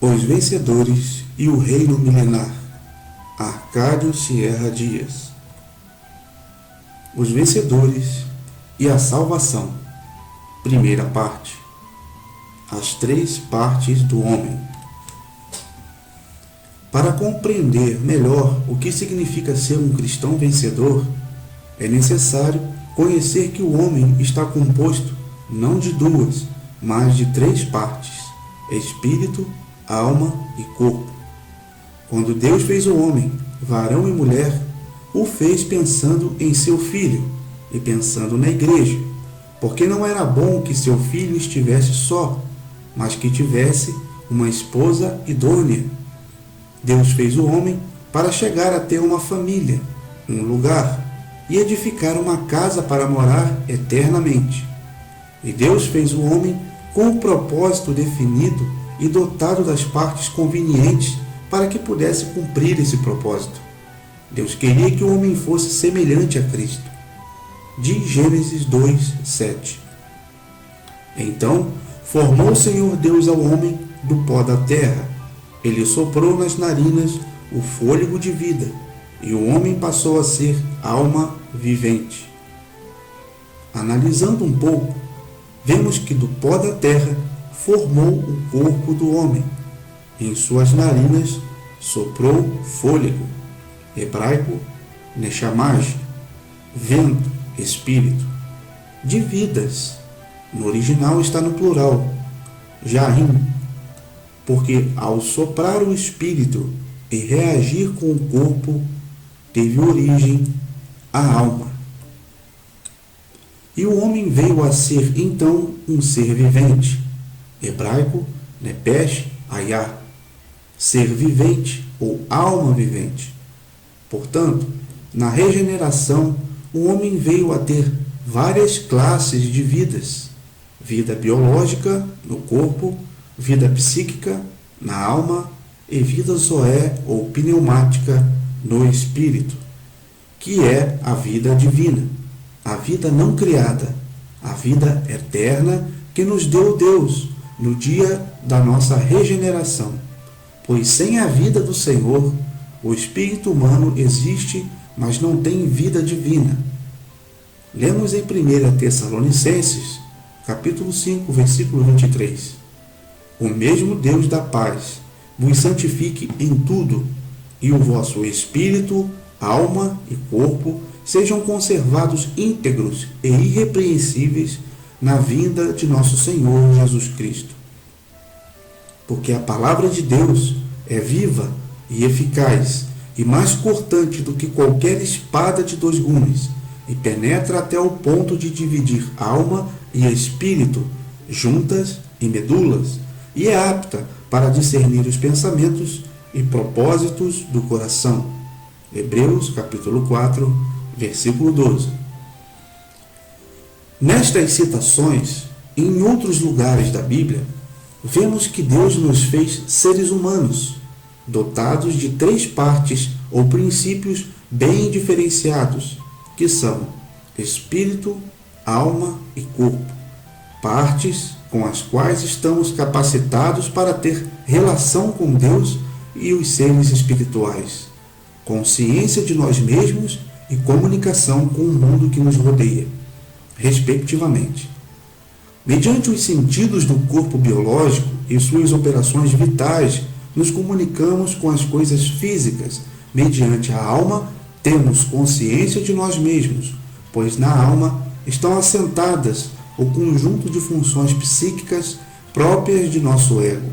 Os Vencedores e o Reino Milenar, Arcádio Sierra Dias. Os Vencedores e a Salvação. Primeira parte. As três partes do homem. Para compreender melhor o que significa ser um cristão vencedor, é necessário conhecer que o homem está composto não de duas, mas de três partes: espírito, alma e corpo. Quando Deus fez o homem, varão e mulher, o fez pensando em seu filho e pensando na igreja, porque não era bom que seu filho estivesse só, mas que tivesse uma esposa idônea. Deus fez o homem para chegar a ter uma família, um lugar, e edificar uma casa para morar eternamente. E Deus fez o homem com o propósito definido e dotado das partes convenientes para que pudesse cumprir esse propósito. Deus queria que o homem fosse semelhante a Cristo. De Gênesis 2:7. Então formou o Senhor Deus ao homem do pó da terra. Ele soprou nas narinas o fôlego de vida, e o homem passou a ser alma vivente. Analisando um pouco, vemos que do pó da terra formou o corpo do homem. Em suas narinas soprou fôlego, hebraico, neshamaj, vento, espírito, de vidas. No original está no plural, jarim, porque ao soprar o espírito e reagir com o corpo, teve origem a alma. E o homem veio a ser então um ser vivente, hebraico, nepesh, ayah, ser vivente ou alma vivente. Portanto, na regeneração, o homem veio a ter várias classes de vidas: vida biológica no corpo, vida psíquica na alma e vida zoé ou pneumática no espírito, que é a vida divina, a vida não criada, a vida eterna que nos deu Deus no dia da nossa regeneração. Pois sem a vida do Senhor, o espírito humano existe, mas não tem vida divina. Lemos em 1 Tessalonicenses, capítulo 5, versículo 23. O mesmo Deus da paz vos santifique em tudo, e o vosso espírito, alma e corpo sejam conservados íntegros e irrepreensíveis na vinda de nosso Senhor Jesus Cristo. Porque a palavra de Deus é viva e eficaz, e mais cortante do que qualquer espada de dois gumes, e penetra até o ponto de dividir alma e espírito, juntas e medulas, e é apta para discernir os pensamentos e propósitos do coração. Hebreus capítulo 4, versículo 12. Nestas citações, e em outros lugares da Bíblia, vemos que Deus nos fez seres humanos, dotados de três partes ou princípios bem diferenciados, que são espírito, alma e corpo, partes com as quais estamos capacitados para ter relação com Deus e os seres espirituais, consciência de nós mesmos e comunicação com o mundo que nos rodeia, respectivamente. Mediante os sentidos do corpo biológico e suas operações vitais, nos comunicamos com as coisas físicas. Mediante a alma, temos consciência de nós mesmos, pois na alma estão assentadas o conjunto de funções psíquicas próprias de nosso ego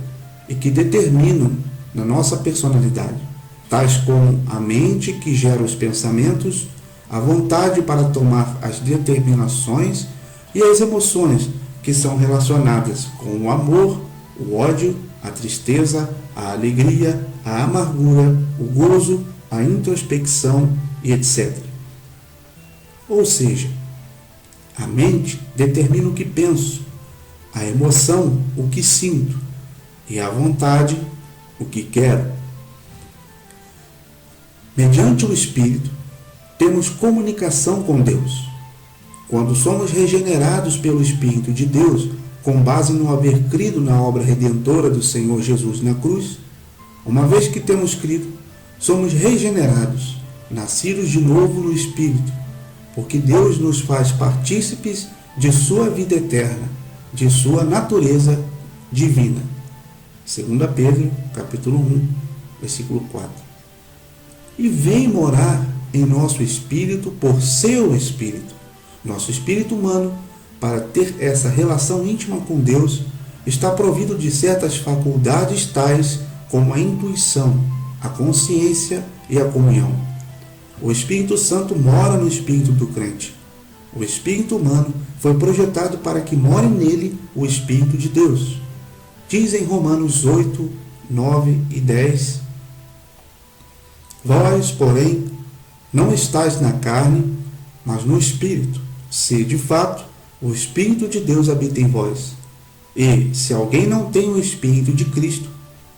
e que determinam na nossa personalidade, tais como a mente que gera os pensamentos, a vontade para tomar as determinações e as emoções que são relacionadas com o amor, o ódio, a tristeza, a alegria, a amargura, o gozo, a introspecção e etc. Ou seja, a mente determina o que penso, a emoção o que sinto e a vontade o que quero. Mediante o Espírito, temos comunicação com Deus. Quando somos regenerados pelo Espírito de Deus, com base no haver crido na obra redentora do Senhor Jesus na cruz, uma vez que temos crido, somos regenerados, nascidos de novo no Espírito, porque Deus nos faz partícipes de sua vida eterna, de sua natureza divina. 2 Pedro, capítulo 1, versículo 4. E vem morar em nosso espírito por seu espírito. Nosso espírito humano, para ter essa relação íntima com Deus, está provido de certas faculdades tais como a intuição, a consciência e a comunhão. O Espírito Santo mora no espírito do crente. O espírito humano foi projetado para que more nele o Espírito de Deus. Diz em Romanos 8, 9 e 10: Vós, porém, não estáis na carne, mas no Espírito, se de fato o Espírito de Deus habita em vós. E, se alguém não tem o Espírito de Cristo,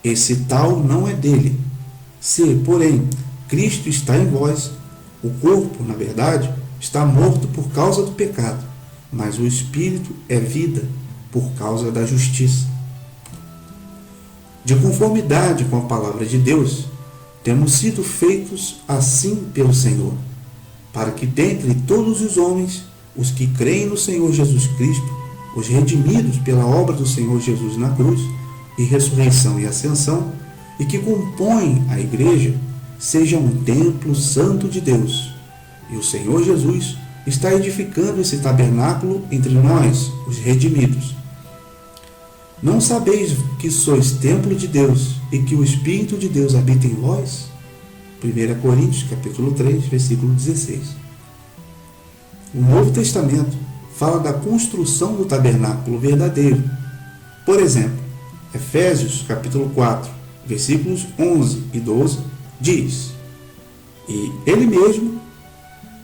esse tal não é dele. Se, porém, Cristo está em vós, o corpo, na verdade, está morto por causa do pecado, mas o Espírito é vida por causa da justiça. De conformidade com a palavra de Deus, temos sido feitos assim pelo Senhor, para que dentre todos os homens, os que creem no Senhor Jesus Cristo, os redimidos pela obra do Senhor Jesus na cruz, e ressurreição e ascensão, e que compõem a igreja, seja um templo santo de Deus. E o Senhor Jesus está edificando esse tabernáculo entre nós, os redimidos. Não sabeis que sois templo de Deus e que o Espírito de Deus habita em vós? 1 Coríntios, capítulo 3, versículo 16. O Novo Testamento fala da construção do tabernáculo verdadeiro. Por exemplo, Efésios, capítulo 4, versículos 11 e 12, diz: E Ele mesmo,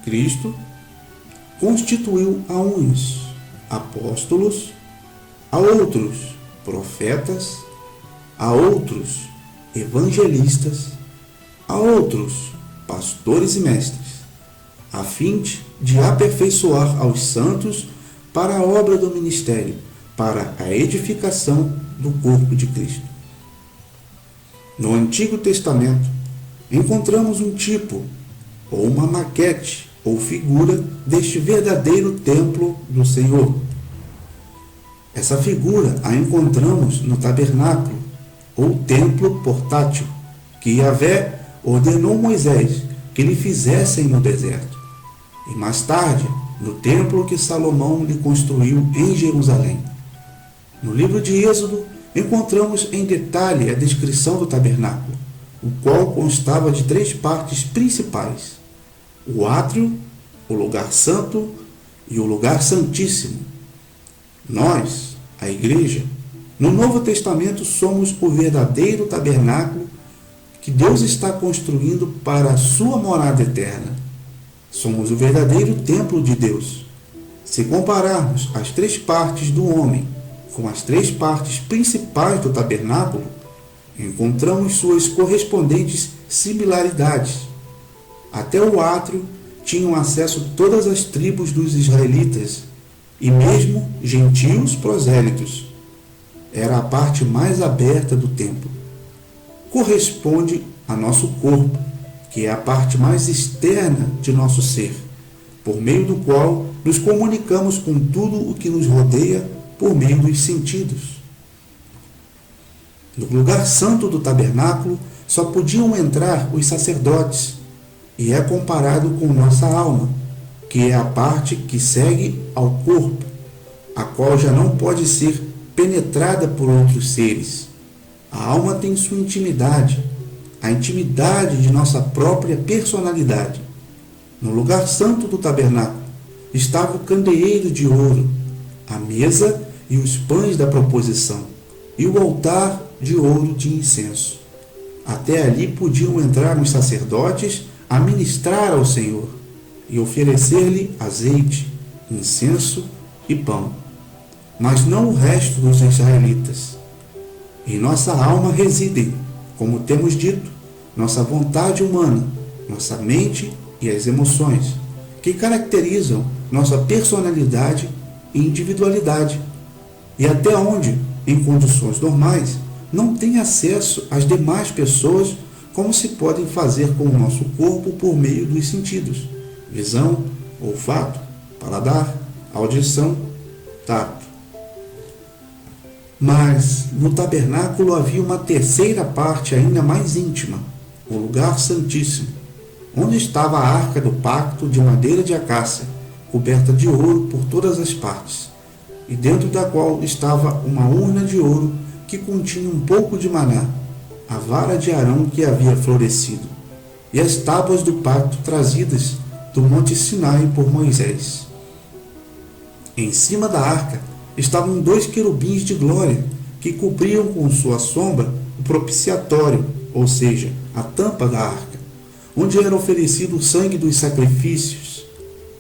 Cristo, constituiu a uns apóstolos, a outros profetas, a outros evangelistas, a outros pastores e mestres, a fim de aperfeiçoar aos santos para a obra do ministério, para a edificação do corpo de Cristo. No Antigo Testamento, encontramos um tipo, ou uma maquete, ou figura deste verdadeiro templo do Senhor. Essa figura a encontramos no tabernáculo, ou templo portátil, que Yahvé ordenou Moisés que lhe fizessem no deserto, e mais tarde, no templo que Salomão lhe construiu em Jerusalém. No livro de Êxodo, encontramos em detalhe a descrição do tabernáculo, o qual constava de 3 partes principais: o átrio, o lugar santo e o lugar santíssimo. Nós, a Igreja, no Novo Testamento somos o verdadeiro tabernáculo que Deus está construindo para a sua morada eterna. Somos o verdadeiro templo de Deus. Se compararmos as 3 partes do homem com as 3 partes principais do tabernáculo, encontramos suas correspondentes similaridades. Até o átrio tinham acesso todas as tribos dos israelitas, e mesmo gentios prosélitos. Era a parte mais aberta do templo. Corresponde a nosso corpo, que é a parte mais externa de nosso ser, por meio do qual nos comunicamos com tudo o que nos rodeia por meio dos sentidos. No lugar santo do tabernáculo só podiam entrar os sacerdotes, e é comparado com nossa alma, que é a parte que segue ao corpo, a qual já não pode ser penetrada por outros seres. A alma tem sua intimidade, a intimidade de nossa própria personalidade. No lugar santo do tabernáculo estava o candeeiro de ouro, a mesa e os pães da proposição, e o altar de ouro de incenso. Até ali podiam entrar os sacerdotes a ministrar ao Senhor e oferecer-lhe azeite, incenso e pão, mas não o resto dos israelitas. Em nossa alma residem, como temos dito, nossa vontade humana, nossa mente e as emoções, que caracterizam nossa personalidade e individualidade. e até onde, em condições normais, não tem acesso às demais pessoas, como se podem fazer com o nosso corpo por meio dos sentidos: visão, olfato, paladar, audição, tato. Mas no tabernáculo havia uma terceira parte ainda mais íntima, o lugar santíssimo, onde estava a arca do pacto de madeira de acácia, coberta de ouro por todas as partes, e dentro da qual estava uma urna de ouro que continha um pouco de maná, a vara de Arão que havia florescido, e as tábuas do pacto trazidas do monte Sinai por Moisés. Em cima da arca estavam 2 querubins de glória, que cobriam com sua sombra o propiciatório, ou seja, a tampa da arca, onde era oferecido o sangue dos sacrifícios.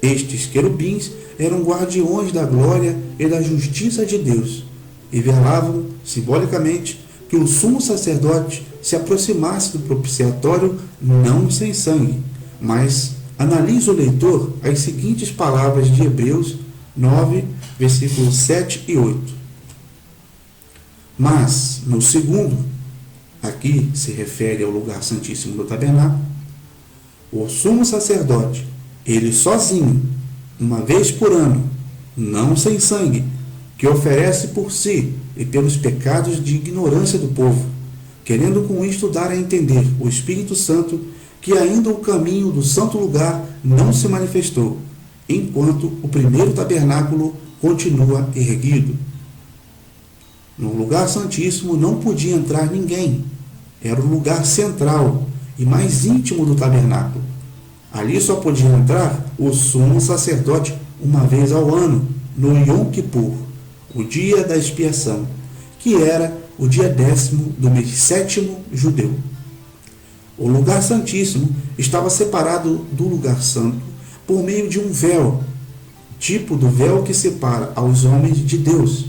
Estes querubins eram guardiões da glória e da justiça de Deus, e velavam, simbolicamente, que o sumo sacerdote se aproximasse do propiciatório não sem sangue, mas analisa o leitor as seguintes palavras de Hebreus 9, versículos 7 e 8. Mas, no segundo, aqui se refere ao lugar santíssimo do tabernáculo, o sumo sacerdote, ele sozinho, uma vez por ano, não sem sangue, que oferece por si e pelos pecados de ignorância do povo, querendo com isto dar a entender o Espírito Santo que ainda o caminho do santo lugar não se manifestou, enquanto o primeiro tabernáculo continua erguido. No lugar santíssimo não podia entrar ninguém. Era o lugar central e mais íntimo do tabernáculo. Ali só podia entrar o sumo sacerdote uma vez ao ano, no Yom Kippur, o dia da expiação, que era o dia 10º do mês 7º judeu. O lugar santíssimo estava separado do lugar santo por meio de um véu, tipo do véu que separa aos homens de Deus.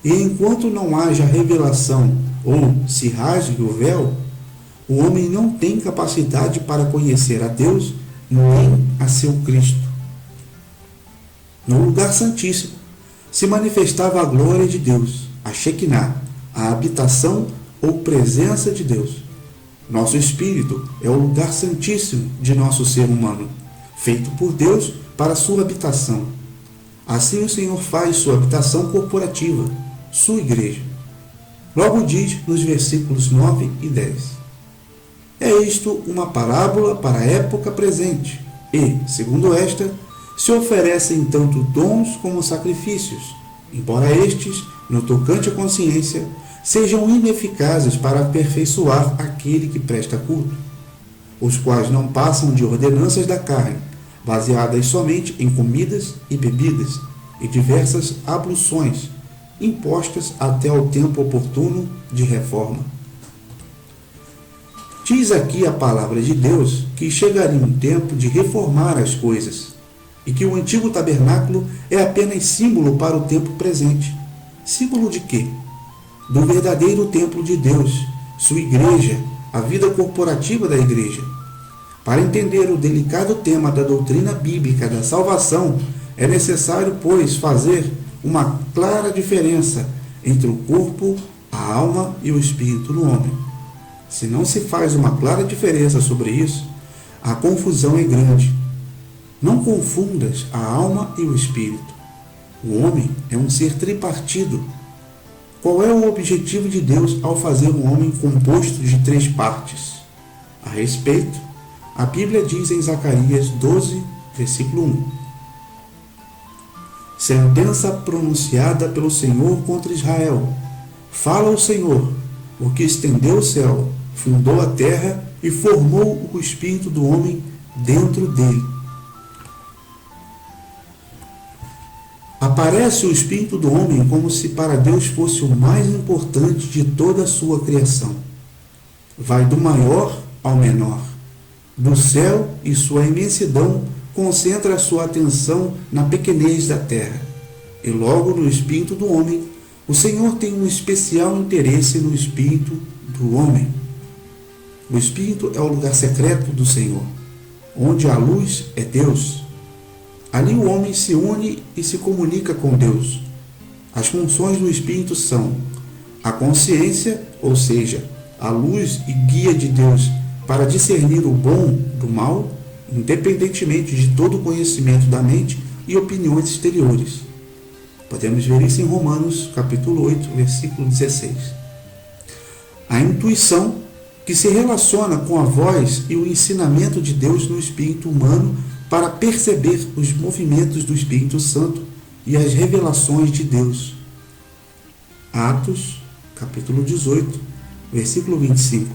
E enquanto não haja revelação ou se rasgue o véu, o homem não tem capacidade para conhecer a Deus nem a seu Cristo. No lugar santíssimo se manifestava a glória de Deus, a Shekinah, a habitação ou presença de Deus. Nosso espírito é o lugar santíssimo de nosso ser humano, feito por Deus para sua habitação. Assim o Senhor faz sua habitação corporativa, sua igreja. Logo diz nos versículos 9 e 10. É isto uma parábola para a época presente, e, segundo esta, se oferecem tanto dons como sacrifícios, embora estes, no tocante à consciência, sejam ineficazes para aperfeiçoar aquele que presta culto, os quais não passam de ordenanças da carne, baseadas somente em comidas e bebidas e diversas abluções, impostas até o tempo oportuno de reforma. Diz aqui a palavra de Deus que chegaria um tempo de reformar as coisas, e que o antigo tabernáculo é apenas símbolo para o tempo presente. Símbolo de quê? Do verdadeiro templo de Deus, sua igreja, a vida corporativa da igreja. Para entender o delicado tema da doutrina bíblica da salvação, é necessário, pois, fazer uma clara diferença entre o corpo, a alma e o espírito no homem. Se não se faz uma clara diferença sobre isso, a confusão é grande. Não confundas a alma e o espírito. O homem é um ser tripartido. Qual é o objetivo de Deus ao fazer um homem composto de 3 partes? A respeito, a Bíblia diz em Zacarias 12, versículo 1. Sentença pronunciada pelo Senhor contra Israel. Fala o Senhor, o que estendeu o céu, fundou a terra e formou o espírito do homem dentro dele. Aparece o espírito do homem como se para Deus fosse o mais importante de toda a sua criação. Vai do maior ao menor. Do céu e sua imensidão concentra a sua atenção na pequenez da terra. E logo no espírito do homem, o Senhor tem um especial interesse no espírito do homem. O espírito é o lugar secreto do Senhor, onde a luz é Deus. Ali o homem se une e se comunica com Deus. As funções do Espírito são a consciência, ou seja, a luz e guia de Deus para discernir o bom do mal, independentemente de todo o conhecimento da mente e opiniões exteriores. Podemos ver isso em Romanos, capítulo 8, versículo 16. A intuição, que se relaciona com a voz e o ensinamento de Deus no espírito humano para perceber os movimentos do Espírito Santo e as revelações de Deus. Atos, capítulo 18, versículo 25.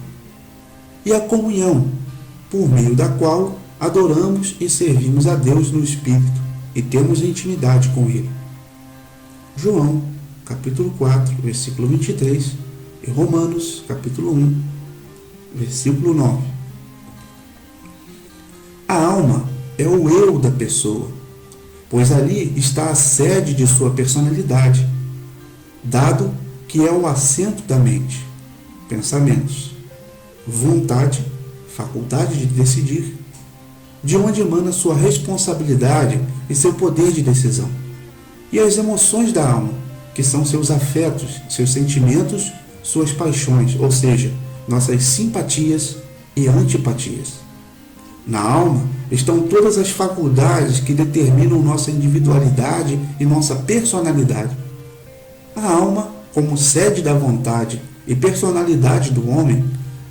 E a comunhão, por meio da qual adoramos e servimos a Deus no Espírito e temos intimidade com Ele. João, capítulo 4, versículo 23, e Romanos, capítulo 1, versículo 9. A alma é o eu da pessoa, pois ali está a sede de sua personalidade, dado que é o assento da mente, pensamentos, vontade, faculdade de decidir, de onde emana sua responsabilidade e seu poder de decisão, e as emoções da alma, que são seus afetos, seus sentimentos, suas paixões, ou seja, nossas simpatias e antipatias. Na alma estão todas as faculdades que determinam nossa individualidade e nossa personalidade. A alma, como sede da vontade e personalidade do homem,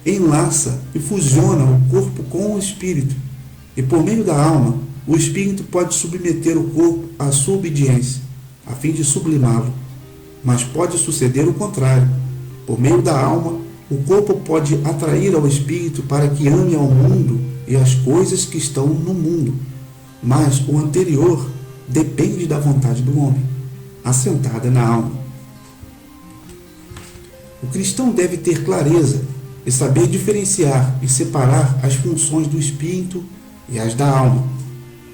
enlaça e fusiona o corpo com o espírito, e por meio da alma, o espírito pode submeter o corpo à sua obediência, a fim de sublimá-lo, mas pode suceder o contrário. Por meio da alma, o corpo pode atrair ao espírito para que ame ao mundo e as coisas que estão no mundo, mas o anterior depende da vontade do homem, assentada na alma. O cristão deve ter clareza e saber diferenciar e separar as funções do espírito e as da alma.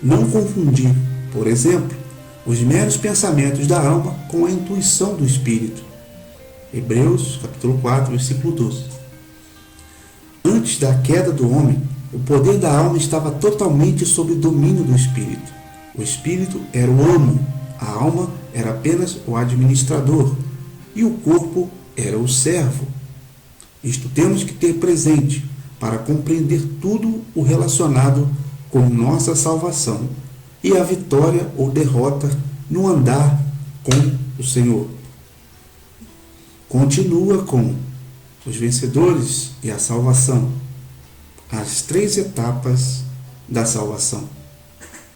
Não confundir, por exemplo, os meros pensamentos da alma com a intuição do espírito. Hebreus, capítulo 4, versículo 12. Antes da queda do homem, o poder da alma estava totalmente sob o domínio do espírito. O espírito era o amo, a alma era apenas o administrador e o corpo era o servo. Isto temos que ter presente para compreender tudo o relacionado com nossa salvação e a vitória ou derrota no andar com o Senhor. Continua com os vencedores e a salvação, as 3 etapas da salvação.